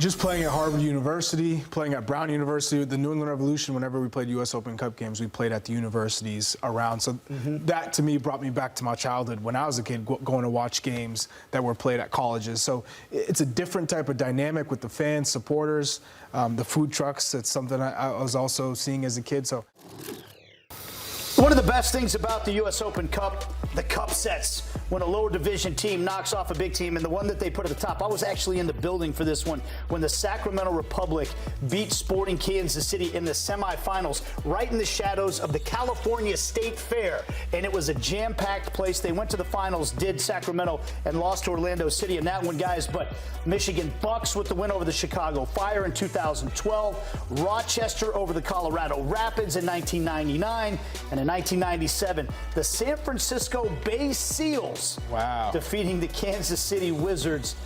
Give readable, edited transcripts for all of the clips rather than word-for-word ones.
Just playing at Harvard University, playing at Brown University, the New England Revolution, whenever we played U.S. Open Cup games, we played at the universities around. So that, to me, brought me back to my childhood when I was a kid, going to watch games that were played at colleges. So it's a different type of dynamic with the fans, supporters, the food trucks. It's something I was also seeing as a kid. So one of the best things about the U.S. Open Cup, the cup sets, when a lower division team knocks off a big team, and the one that they put at the top. I was actually in the building for this one when the Sacramento Republic beat Sporting Kansas City in the semifinals, right in the shadows of the California State Fair. And it was a jam-packed place. They went to the finals, did Sacramento, and lost to Orlando City in that one, guys. But Michigan Bucks with the win over the Chicago Fire in 2012, Rochester over the Colorado Rapids in 1999, and in 1997, the San Francisco Bay Seals defeating the Kansas City Wizards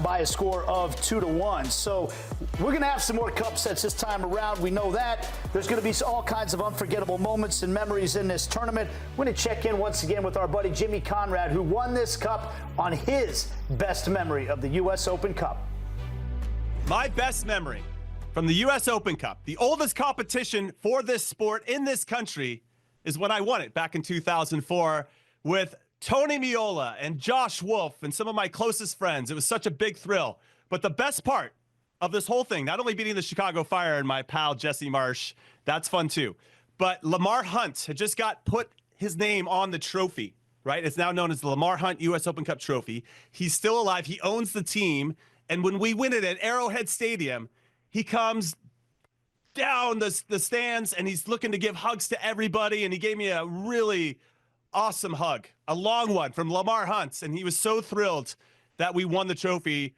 by a score of 2-1. So we're going to have some more cup sets this time around. We know that. There's going to be all kinds of unforgettable moments and memories in this tournament. We're going to check in once again with our buddy Jimmy Conrad, who won this cup on his best memory of the U.S. Open Cup. My best memory from the U.S. Open Cup, the oldest competition for this sport in this country, is when I won it back in 2004 with Tony Meola and Josh Wolf and some of my closest friends. It was such a big thrill. But the best part of this whole thing, not only beating the Chicago Fire and my pal Jesse Marsh, that's fun too, but Lamar Hunt had just put his name on the trophy, right? It's now known as the Lamar Hunt U.S. Open Cup trophy. He's still alive. He owns the team. And when we win it at Arrowhead Stadium, he comes down the stands and he's looking to give hugs to everybody. And he gave me a really awesome hug, a long one from Lamar Hunt. And he was so thrilled that we won the trophy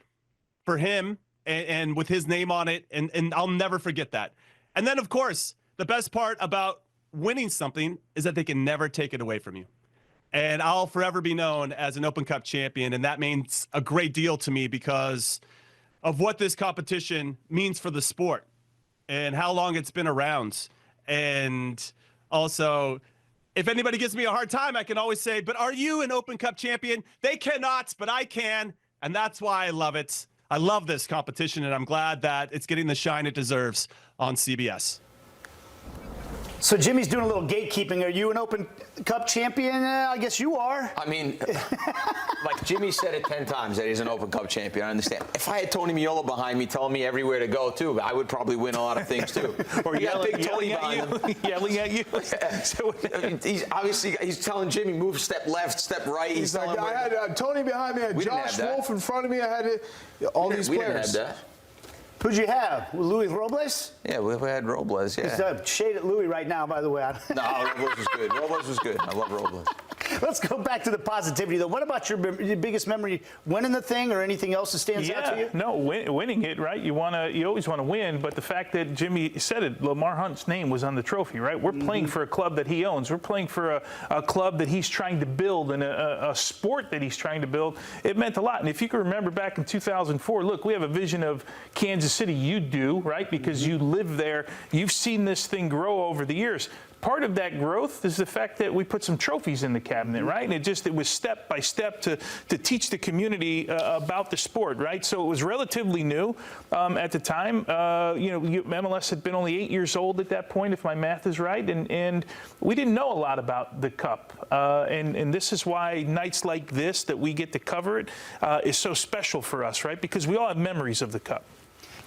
for him and with his name on it. And I'll never forget that. And then, of course, the best part about winning something is that they can never take it away from you. And I'll forever be known as an Open Cup champion. And that means a great deal to me because of what this competition means for the sport and how long it's been around. And also, if anybody gives me a hard time, I can always say, but are you an Open Cup champion? They cannot, but I can. And that's why I love it. I love this competition, and I'm glad that it's getting the shine it deserves on CBS. So Jimmy's doing a little gatekeeping. Are you an Open Cup champion? I guess you are. I mean, like Jimmy said it 10 times that he's an Open Cup champion. I understand. If I had Tony Meola behind me telling me everywhere to go, too, I would probably win a lot of things, too. Or yelling at you. So he's telling Jimmy, move step left, step right. He's like, I had Tony behind me, I had Josh Wolf in front of me, I had all these players. We didn't have that. Who'd you have? Louis Robles? Yeah, we had Robles, yeah. He's shade at Louis right now, by the way. No, Robles was good. Robles was good. I love Robles. Let's go back to the positivity, though. What about your biggest memory? Winning the thing or anything else that stands out to you? No, winning it, right? You always want to win, but the fact that Jimmy said it, Lamar Hunt's name was on the trophy, right? We're playing for a club that he owns. We're playing for a club that he's trying to build and a sport that he's trying to build. It meant a lot. And if you can remember back in 2004, look, we have a vision of Kansas City. You do, right? Because you live there. You've seen this thing grow over the years. Part of that growth is the fact that we put some trophies in the cabinet, right? And it was step by step to teach the community about the sport, right? So it was relatively new at the time. MLS had been only 8 years old at that point, if my math is right, and we didn't know a lot about the Cup. And this is why nights like this that we get to cover it is so special for us, right? Because we all have memories of the Cup.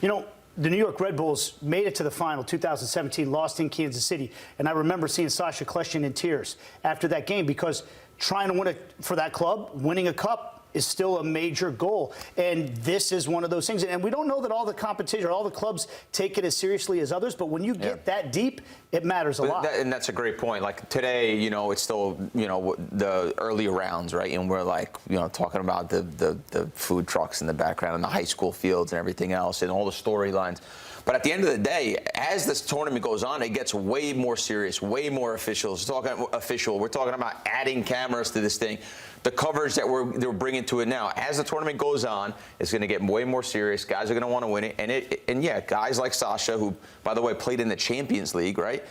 You know, the New York Red Bulls made it to the final 2017, lost in Kansas City. And I remember seeing Sasha Kljestan in tears after that game because trying to win it for that club, winning a cup, is still a major goal. And this is one of those things. And we don't know that all the competition or all the clubs take it as seriously as others, but when you get that deep, it matters a lot. And that's a great point. Like today, it's still, the early rounds, right? And we're like, talking about the food trucks in the background and the high school fields and everything else and all the storylines. But at the end of the day, as this tournament goes on, it gets way more serious, way more official. We're talking about adding cameras to this thing. The coverage that they're bringing to it now, as the tournament goes on, it's going to get way more serious. Guys are going to want to win it. And yeah, guys like Sasha, who, by the way, played in the Champions League, right?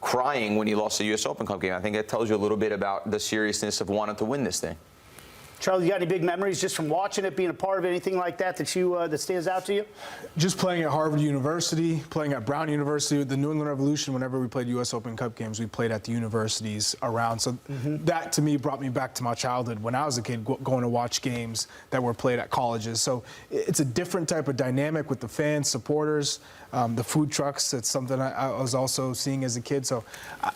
Crying when he lost the U.S. Open Cup game. I think that tells you a little bit about the seriousness of wanting to win this thing. Charlie, you got any big memories just from watching it, being a part of anything like that that stands out to you? Just playing at Harvard University, playing at Brown University, the New England Revolution, whenever we played U.S. Open Cup games, we played at the universities around. So that, to me, brought me back to my childhood when I was a kid, going to watch games that were played at colleges. So it's a different type of dynamic with the fans, supporters, the food trucks. It's something I was also seeing as a kid. So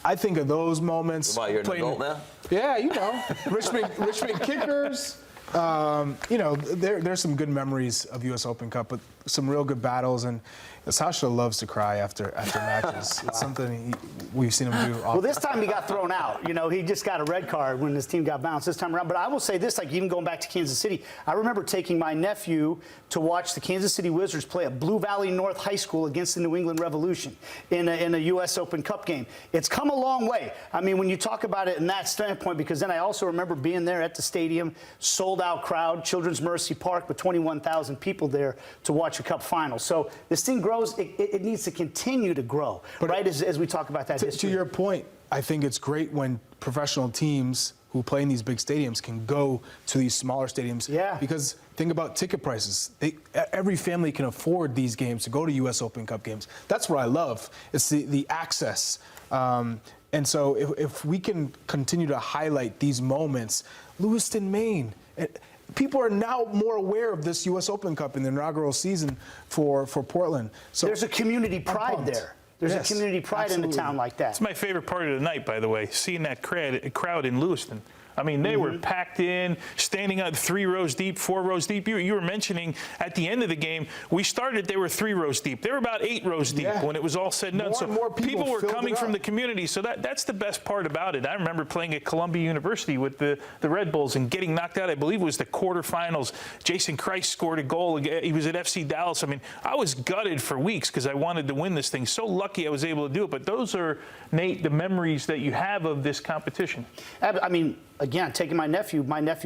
I think of those moments. Well, you're an adult now? Yeah, you know, Richmond Kickers. You know, there's some good memories of U.S. Open Cup, but some real good battles. And Sasha loves to cry after matches. It's something we've seen him do often. Well, this time he got thrown out. You know, he just got a red card when his team got bounced this time around. But I will say this, like even going back to Kansas City, I remember taking my nephew to watch the Kansas City Wizards play at Blue Valley North High School against the New England Revolution in a U.S. Open Cup game. It's come a long way. I mean, when you talk about it in that standpoint, because then I also remember being there at the stadium, sold-out crowd, Children's Mercy Park with 21,000 people there to watch a Cup final. So this thing grows. It needs to continue to grow, but right, as we talk about that history. To your point, I think it's great when professional teams who play in these big stadiums can go to these smaller stadiums. Yeah. Because think about ticket prices. Every family can afford these games to go to U.S. Open Cup games. That's what I love. It's the access. And so if we can continue to highlight these moments, Lewiston, Maine, people are now more aware of this U.S. Open Cup in the inaugural season for Portland. So there's a community pride there. There's a community pride in a town like that. It's my favorite part of the night, by the way, seeing that crowd in Lewiston. I mean, they were packed in, standing up 3 rows deep, 4 rows deep. You were mentioning at the end of the game, we started, they were 3 rows deep. They were about 8 rows deep when it was all said and done. So more people were coming from the community. So that's the best part about it. I remember playing at Columbia University with the Red Bulls and getting knocked out. I believe it was the quarterfinals. Jason Christ scored a goal. He was at FC Dallas. I mean, I was gutted for weeks because I wanted to win this thing. So lucky I was able to do it. But those are, Nate, the memories that you have of this competition. I mean, again, taking my nephew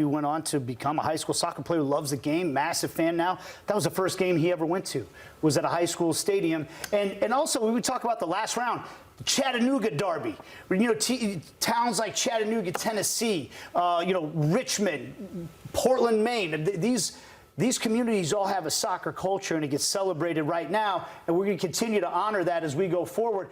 went on to become a high school soccer player who loves the game, massive fan now. That was the first game he ever went to, was at a high school stadium. And also, we would talk about the last round, Chattanooga Derby. You know, towns like Chattanooga, Tennessee, you know, Richmond, Portland, Maine. These communities all have a soccer culture, and it gets celebrated right now, and we're going to continue to honor that as we go forward.